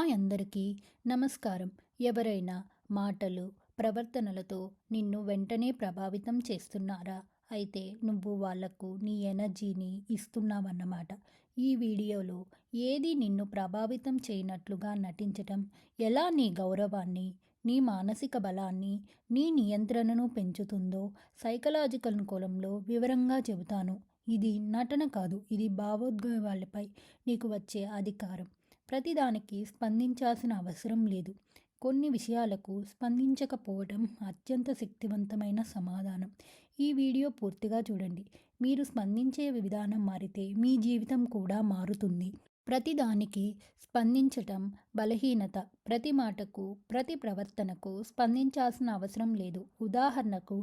అందరికీ నమస్కారం. ఎవరైనా మాటలు, ప్రవర్తనలతో నిన్ను వెంటనే ప్రభావితం చేస్తున్నారా? అయితే నువ్వు వాళ్లకు నీ ఎనర్జీని ఇస్తున్నావన్నమాట. ఈ వీడియోలో ఏది నిన్ను ప్రభావితం చేయనట్లుగా నటించటం, ఎలా నీ గౌరవాన్ని, నీ మానసిక బలాన్ని, నీ నియంత్రణను పెంచుతుందో సైకలాజికల్ కోణంలో వివరంగా చెబుతాను. ఇది నటన కాదు, ఇది భావోద్వేగాలపై నీకు వచ్చే అధికారం. ప్రతిదానికి స్పందించాల్సిన అవసరం లేదు. కొన్ని విషయాలకు స్పందించకపోవడం అత్యంత శక్తివంతమైన సమాధానం. ఈ వీడియో పూర్తిగా చూడండి. మీరు స్పందించే విధానం మారితే మీ జీవితం కూడా మారుతుంది. ప్రతిదానికి స్పందించటం బలహీనత. ప్రతి మాటకు, ప్రతి ప్రవర్తనకు స్పందించాల్సిన అవసరం లేదు. ఉదాహరణకు,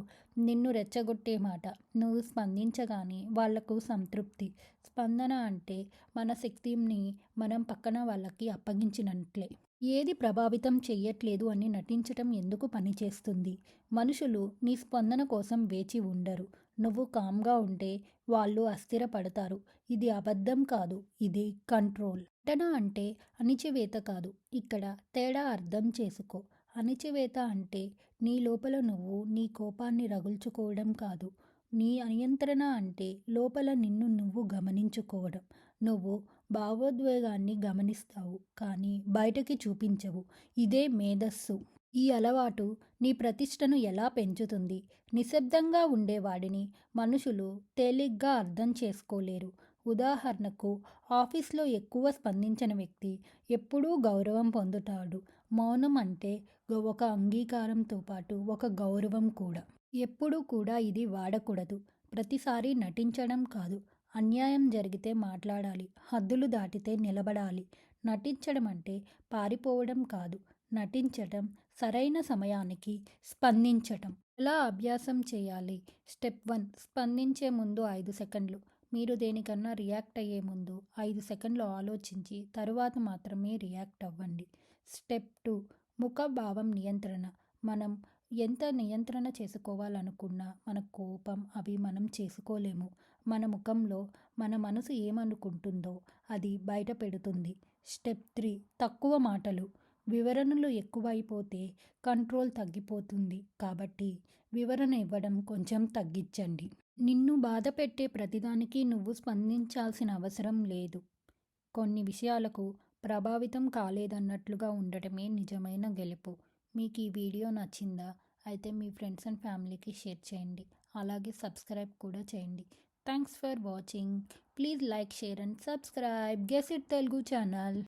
నిన్ను రెచ్చగొట్టే మాట నువ్వు స్పందించగానే వాళ్లకు సంతృప్తి. స్పందన అంటే మన శక్తిని మనం పక్కన వాళ్ళకి అప్పగించినట్లే. ఏది ప్రభావితం చెయ్యట్లేదు అని నటించటం ఎందుకు పనిచేస్తుంది? మనుషులు నీ స్పందన కోసం వేచి ఉండరు. నువ్వు కామ్గా ఉంటే వాళ్ళు అస్థిరపడతారు. ఇది అబద్ధం కాదు, ఇది కంట్రోల్. నటన అంటే అణిచివేత కాదు. ఇక్కడ తేడా అర్థం చేసుకో. అణిచివేత అంటే నీ లోపల నువ్వు నీ కోపాన్ని రగుల్చుకోవడం కాదు. నీ నియంత్రణ అంటే లోపల నిన్ను నువ్వు గమనించుకోవడం. నువ్వు భావోద్వేగాన్ని గమనిస్తావు, కానీ బయటకి చూపించవు. ఇదే మేధస్సు. ఈ అలవాటు నీ ప్రతిష్టను ఎలా పెంచుతుంది? నిశ్శబ్దంగా ఉండేవాడిని మనుషులు తేలిగ్గా అర్థం చేసుకోలేరు. ఉదాహరణకు, ఆఫీస్లో ఎక్కువ స్పందించిన వ్యక్తి ఎప్పుడూ గౌరవం పొందుతాడు. మౌనం అంటే ఒక అంగీకారంతో పాటు ఒక గౌరవం కూడా. ఎప్పుడూ కూడా ఇది వాడకూడదు. ప్రతిసారి నటించడం కాదు. అన్యాయం జరిగితే మాట్లాడాలి. హద్దులు దాటితే నిలబడాలి. నటించడం అంటే పారిపోవడం కాదు. నటించటం సరైన సమయానికి స్పందించటం. ఎలా అభ్యాసం చేయాలి? స్టెప్ 1, స్పందించే ముందు 5 సెకండ్లు. మీరు దేనికన్నా రియాక్ట్ అయ్యే ముందు 5 సెకండ్లు ఆలోచించి తరువాత మాత్రమే రియాక్ట్ అవ్వండి. స్టెప్ 2, ముఖభావం నియంత్రణ. మనం ఎంత నియంత్రణ చేసుకోవాలనుకున్నా మన కోపం అవి మనం చేసుకోలేము. మన ముఖంలో మన మనసు ఏమనుకుంటుందో అది బయట పెడుతుంది. స్టెప్ 3, తక్కువ మాటలు. వివరణలు ఎక్కువైపోతే కంట్రోల్ తగ్గిపోతుంది. కాబట్టి వివరణ ఇవ్వడం కొంచెం తగ్గించండి. నిన్ను బాధపెట్టే ప్రతిదానికి నువ్వు స్పందించాల్సిన అవసరం లేదు. కొన్ని విషయాలకు ప్రభావితం కాలేదన్నట్లుగా ఉండటమే నిజమైన గెలుపు. మీకు ఈ వీడియో నచ్చిందా? అయితే మీ ఫ్రెండ్స్ అండ్ ఫ్యామిలీకి షేర్ చేయండి. అలాగే సబ్స్క్రైబ్ కూడా చేయండి. Thanks for watching. Please like, share and subscribe guess it Telugu channel.